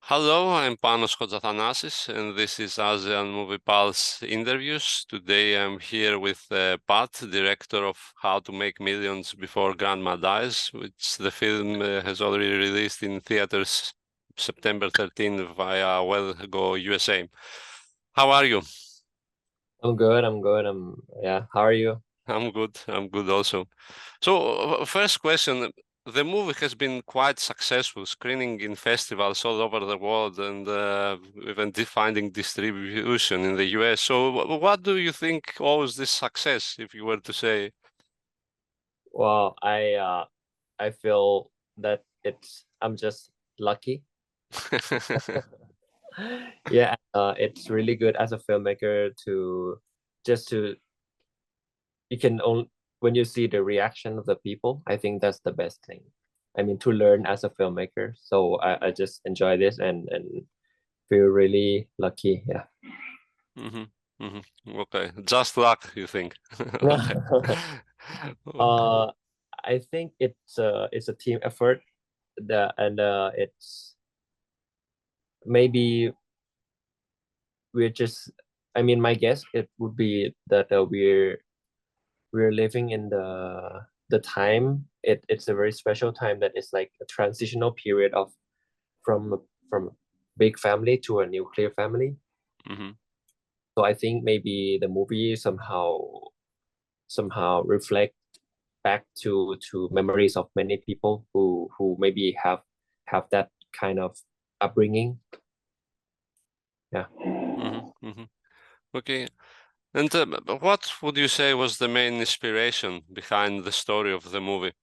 Hello, I'm Panos Kotzathanassis, and this is ASEAN Movie Pulse interviews. Today I'm here with Pat, director of How to Make Millions Before Grandma Dies, which the film has already released in theaters September 13 via Well Go USA. How are you? I'm good. Yeah. How are you? I'm good. I'm good also. So, first question. The movie has been quite successful, screening in festivals all over the world and even finding distribution in the US. So, what do you think owes this success, if you were to say? Well, I feel that I'm just lucky. Yeah, it's really good as a filmmaker to just to you can only when you see the reaction of the people, I think that's the best thing. I mean, to learn as a filmmaker. So I just enjoy this and feel really lucky. Yeah. hmm Okay, just luck, you think? Okay. uh I think it's a team effort it's maybe we're just I mean my guess it would be that we're living in the time it's a very special time that is like a transitional period of from big family to a nuclear family. hmm So I think maybe the movie somehow reflect back to memories of many people who maybe have that kind of upbringing. Yeah. Okay. And what would you say was the main inspiration behind the story of the movie?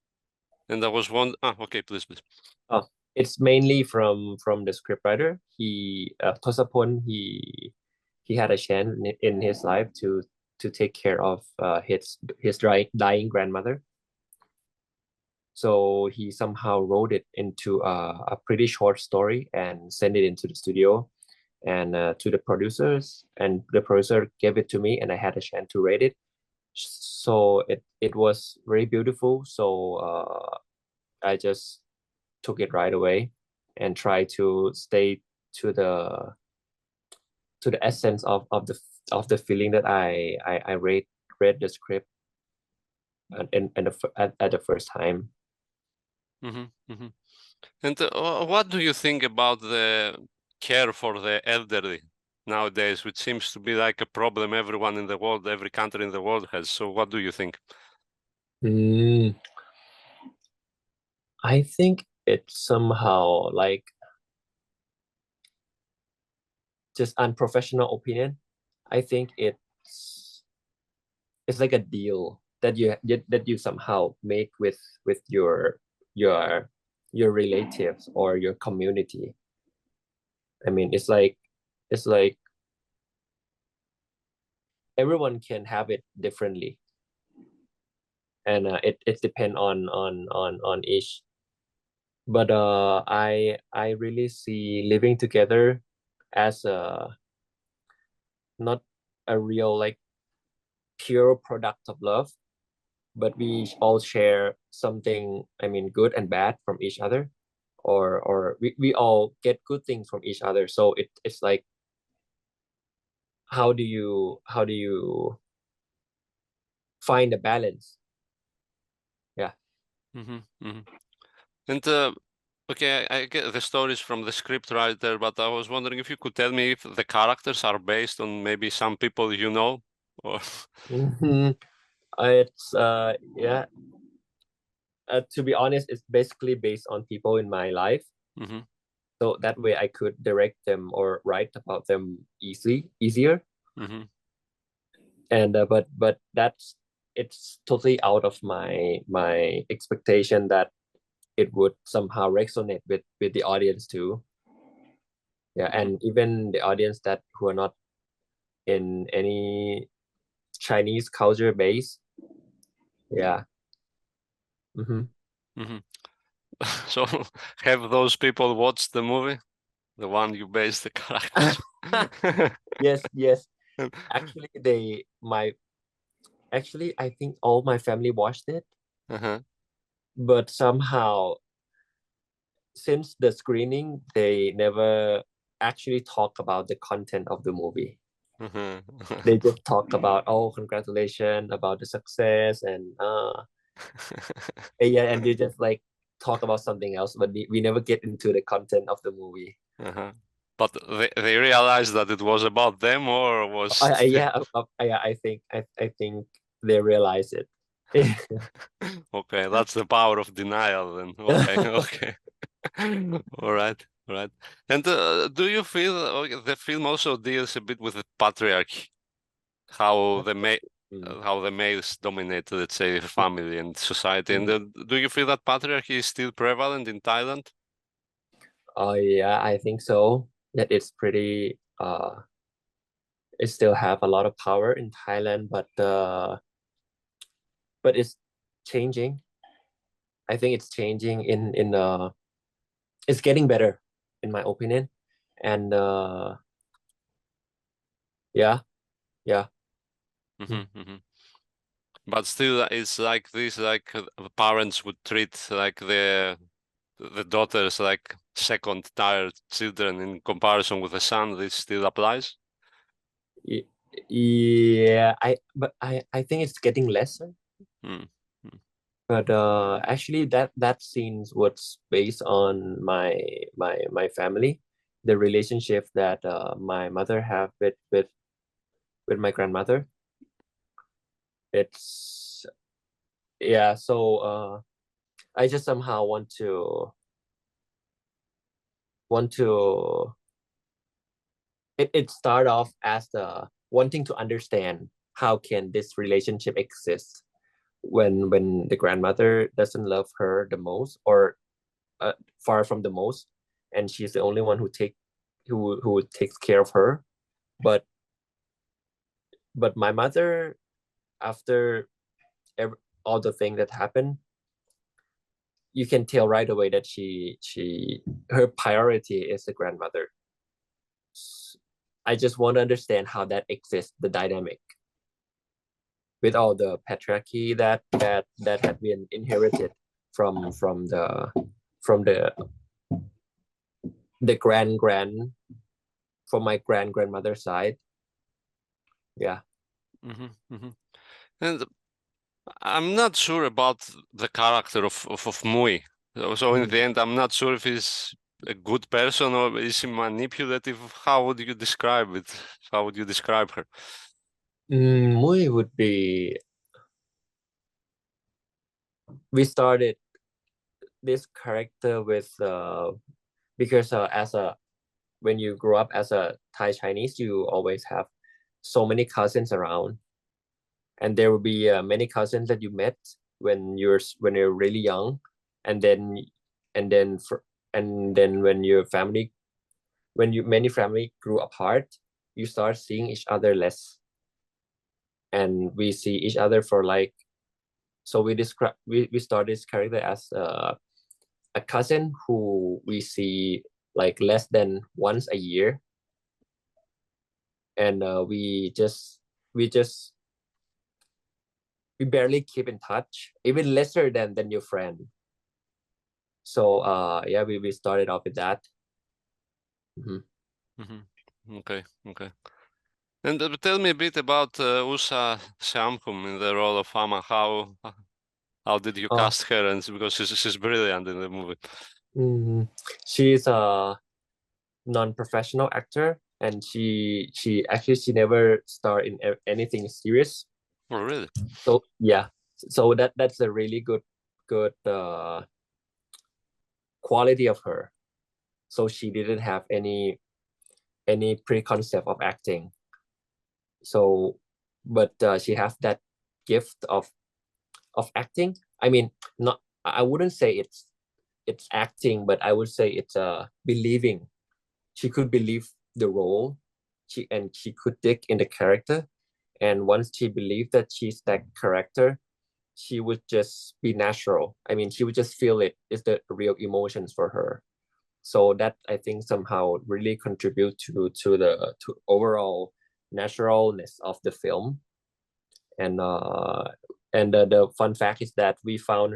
And I was one. Ah, okay, please. Oh, it's mainly from the scriptwriter. Tosapon, he had a chance in his life to take care of his dying grandmother. So he somehow wrote it into a pretty short story and sent it into the studio and to the producers. And the producer gave it to me, and I had a chance to rate it. So it was very beautiful. So I just took it right away and try to stay to the essence of the feeling that I read the script at the first time. hmm hmm And what do you think about the care for the elderly nowadays, which seems to be like a problem everyone in the world, every country in the world has? So, what do you think? Mm, I think it's somehow like just unprofessional opinion. I think it's like a deal that you somehow make with your your relatives or your community. I mean, it's like everyone can have it differently, and it depends on each. But I really see living together as a not a real like pure product of love, but we all share something, I mean, good and bad from each other, or we all get good things from each other. So it's like how do you find a balance? Yeah. hmm hmm And okay, I get the stories from the script writer, but I was wondering if you could tell me if the characters are based on maybe some people you know, or. Mhm. It's yeah, to be honest, it's basically based on people in my life, hmm so that way I could direct them or write about them easier. hmm And but that's it's totally out of my expectation that it would somehow resonate with the audience too. Yeah, hmm and even the audience that who are not in any Chinese culture base. Yeah. Mm-hmm. hmm So, have those people watched the movie, the one you based the characters? Yes, yes. Actually, I think all my family watched it, Uh-huh. but somehow since the screening, they never actually talk about the content of the movie. They just talk about, oh, congratulations about the success, and yeah, and they just like talk about something else, but we never get into the content of the movie. But they realized that it was about them, or was Yeah, I think they realize it. Okay, that's the power of denial then. Okay, okay. All right, all right. And do you feel the film also deals a bit with the patriarchy, how how the males dominate, let's say, family and society? And do you feel that patriarchy is still prevalent in Thailand? Oh yeah, I think so. That it's pretty it still have a lot of power in Thailand, but it's changing. I think it's changing in it's getting better in my opinion. And yeah, yeah. But still, it's like this, like parents would treat like the daughters like second tier children in comparison with the son. This still applies. Yeah, I think it's getting lesser. Mm. But actually that scenes was based on my family, the relationship that my mother have with my grandmother. It's yeah, so I just somehow want to it start off as the wanting to understand how can this relationship exist when the grandmother doesn't love her the most, or far from the most, and she's the only one who takes care of her. But my mother, after all the thing that happened, you can tell right away that she her priority is the grandmother. I just want to understand how that exists, the dynamic with all the patriarchy that had been inherited from the grand from my grandmother's side. Yeah. And I'm not sure about the character of Mui. So in the end, I'm not sure if he's a good person or is he manipulative. How would you describe it? How would you describe her? Mui would be, we started this character with because as a when you grow up as a Thai Chinese, you always have so many cousins around, and there will be many cousins that you met when you're really young, and then and then for and then when you many family grew apart, you start seeing each other less, and we see each other for like, so we start this character as a cousin who we see like less than once a year, and we barely keep in touch, even lesser than your friend. So yeah, we started off with that. Okay, okay. And tell me a bit about Usha Seamkhum in the role of Amah. How did you cast her? And because she's brilliant in the movie. She's a non-professional actor, and she never starred in anything serious. Oh, really? So yeah, so that's a really good quality of her. So she didn't have any preconcept of acting. So, but she has that gift of acting. I mean, not, I wouldn't say it's acting, but I would say it's believing. She could believe the role, she could dig in the character, and once she believed that she's that character, she would just be natural. I mean, she would just feel it is the real emotions for her. So that I think somehow really contribute to overall naturalness of the film. And the fun fact is that we found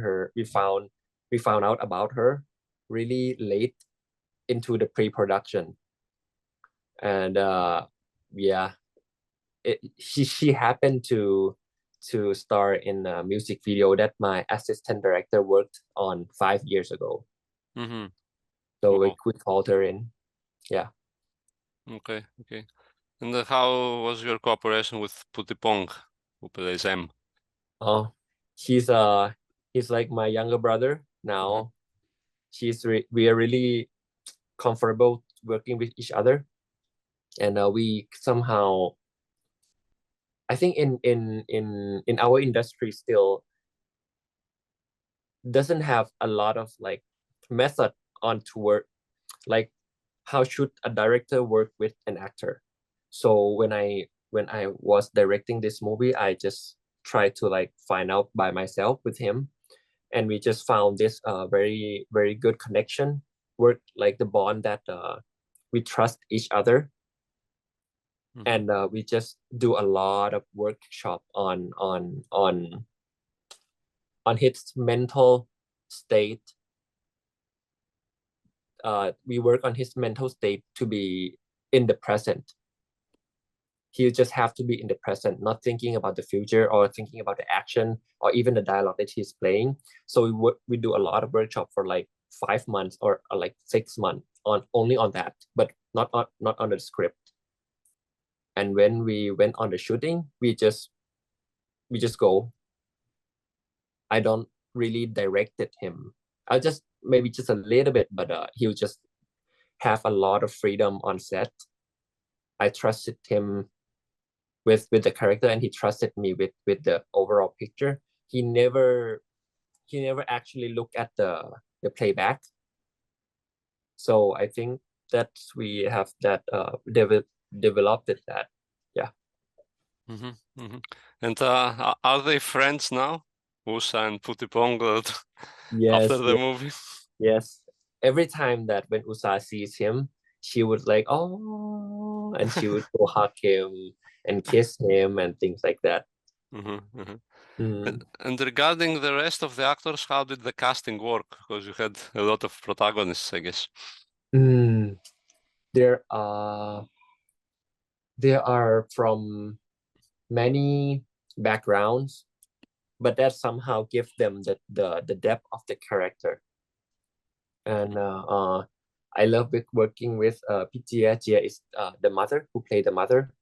out about her really late into the pre-production, and yeah, she happened to star in a music video that my assistant director worked on 5 years ago. Mm-hmm. So Wow. we called her in. Yeah. Okay. And how was your cooperation with Putthipong, who plays M? Oh, he's like my younger brother now. We are really comfortable working with each other, and we somehow, I think in our industry still doesn't have a lot of like method on to work, like how should a director work with an actor. So when I was directing this movie, I just tried to like find out by myself with him, and we just found this very very good connection, work like the bond that we trust each other, and we just do a lot of workshop on his mental state. We work on his mental state to be in the present. He just have to be in the present, not thinking about the future or thinking about the action or even the dialogue that he's playing. So we do a lot of workshop for like 5 months or like 6 months on only on that, but not on the script. And when we went on the shooting, we just go. I don't really directed him. I just maybe just a little bit, but he'll just have a lot of freedom on set. I trusted him with the character, and he trusted me with the overall picture. He never actually looked at the playback. So I think that we have that developed that. Yeah. And are they friends now, Usha and Putthipong, after Yes. the movie? Yes. Every time that when Usa sees him, she would like, oh, and she would go hug him and kiss him and things like that. And regarding the rest of the actors, how did the casting work? Because you had a lot of protagonists, I guess. There are from many backgrounds, but that somehow give them the depth of the character. And I love working with Pijia. Jia is the mother who played the mother,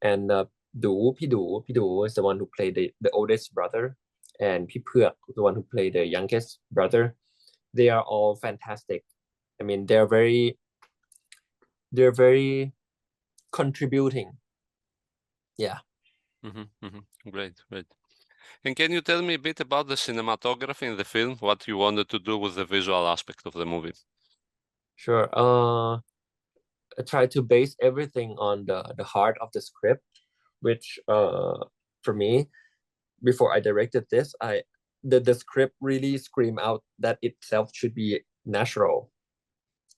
and Du is the one who played the oldest brother, and Pi Pheuak, the one who played the youngest brother. They are all fantastic. I mean, they're very contributing. Yeah. Great. And can you tell me a bit about the cinematography in the film? What you wanted to do with the visual aspect of the movie? Sure. I try to base everything on the heart of the script, which for me, before I directed this, the script really screamed out that itself should be natural.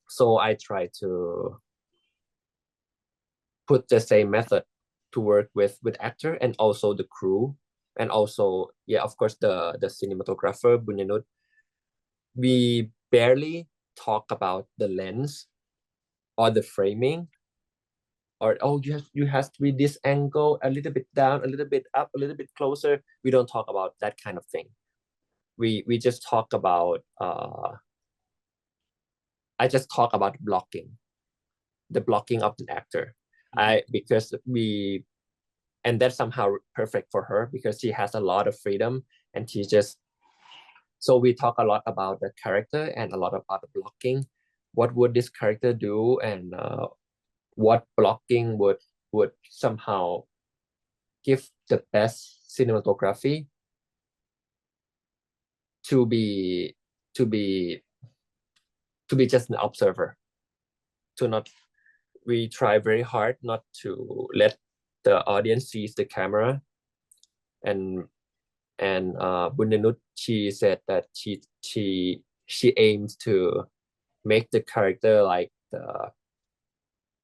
So I try to put the same method to work with actor and also the crew, and also of course the cinematographer Boonnitipat. We barely talk about the lens or the framing, or you have to be this angle, a little bit down, a little bit up, a little bit closer. We don't talk about that kind of thing. We just talk about I just talk about the blocking of the actor. Because and that's somehow perfect for her because she has a lot of freedom, and so we talk a lot about the character and a lot about the blocking. What would this character do, and what blocking would somehow give the best cinematography to be just an observer, to not we try very hard not to let the audience sees the camera. And Boonnitipat, she said that she aims to make the character like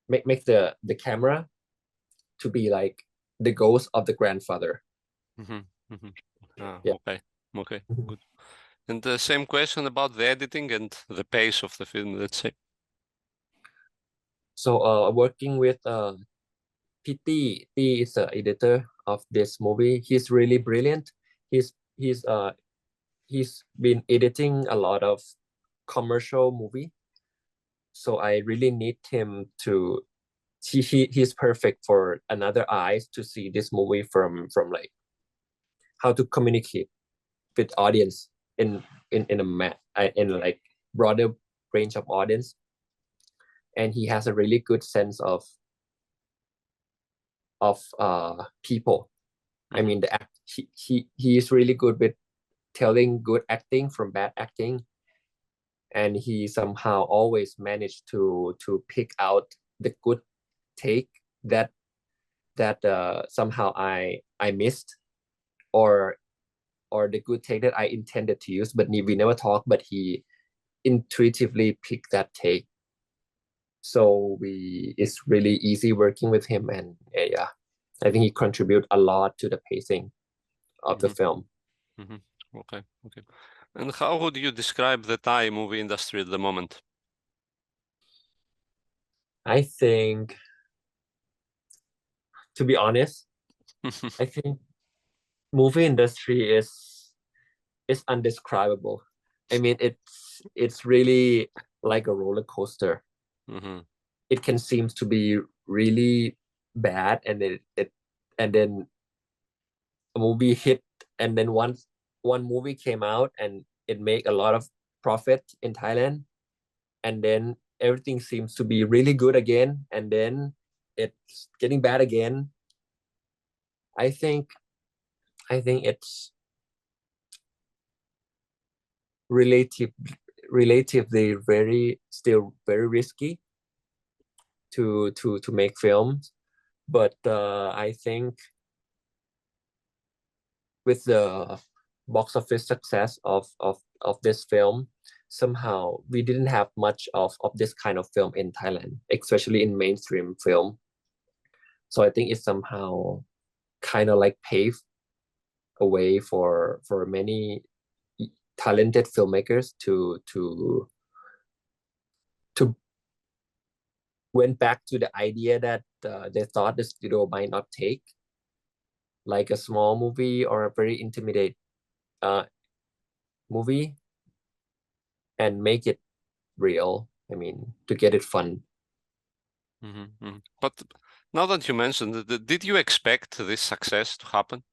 make the camera to be like the ghost of the grandfather. Okay. Yeah. Okay, good. And the same question about the editing and the pace of the film, let's say. So working with P is the editor of this movie. He's really brilliant. He's been editing a lot of commercial movie. So I really need him to he's perfect for another eyes to see this movie from like how to communicate with audience in like broader range of audience, and he has a really good sense of people. I mean, he is really good with telling good acting from bad acting, and he somehow always managed to pick out the good take that somehow I missed, or the good take that I intended to use, but we never talked, but he intuitively picked that take. So it's really easy working with him, and yeah, I think he contributed a lot to the pacing of the film. Okay. And how would you describe the Thai movie industry at the moment? I think, to be honest, I think movie industry is undescribable. I mean, it's really like a roller coaster. It can seem to be really bad, and and then a movie hit, and then once one movie came out and it made a lot of profit in Thailand, and then everything seems to be really good again, and then it's getting bad again. I think it's relatively still very risky to make films, but I think with the box office success of this film, somehow we didn't have much of this kind of film in Thailand, especially in mainstream film. So I think it somehow kind of like paved a way for many talented filmmakers to went back to the idea that they thought the studio might not take, like a small movie or a very intimate movie, and make it real. I mean, to get it fun. But now that you mentioned it, did you expect this success to happen?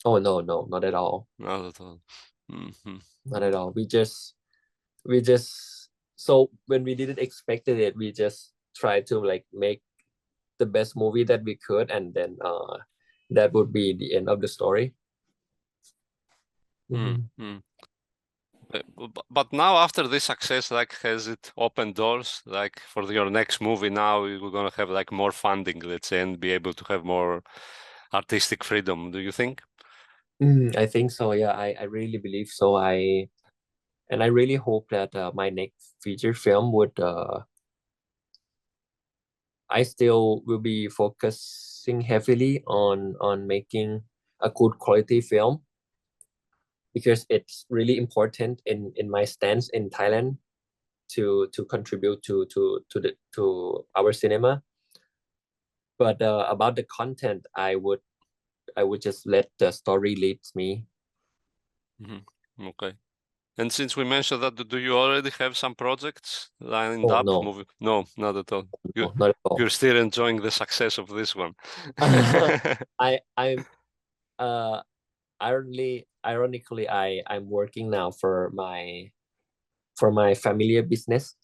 Oh no, not at all. Not at all. Not at all. We just so when we didn't expect it, we just tried to like make the best movie that we could, and then that would be the end of the story. But now after this success, like, has it opened doors? Like for your next movie now, you're gonna have like more funding, let's say, and be able to have more artistic freedom. Do you think? I think so. Yeah, I really believe so. I really hope that my next feature film would I still will be focusing heavily on making a good quality film, because it's really important in my stance in Thailand to contribute to our cinema. But about the content, I would just let the story lead me. Okay. And since we mentioned that, do you already have some projects lined up? No. No, not at all. No, not at all. You're still enjoying the success of this one. I'm ironically I'm working now for my family business.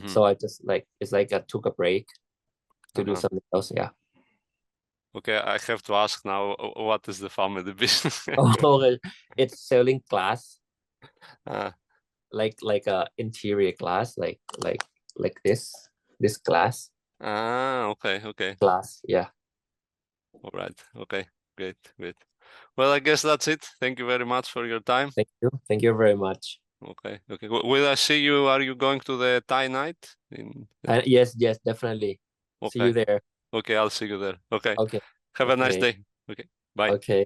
So I just like, it's like I took a break to do something else. Yeah. Okay, I have to ask now, what is the family business? It's selling glass, Ah. like a interior glass, like this glass. Okay. Glass, yeah. All right. Okay. Great. Well, I guess that's it. Thank you very much for your time. Thank you very much. Okay. Will I see you? Are you going to the Thai night? Yes, definitely. See you Okay. there. Okay, I'll see you there. Okay. Okay. Have a nice day. Okay. Bye. Okay.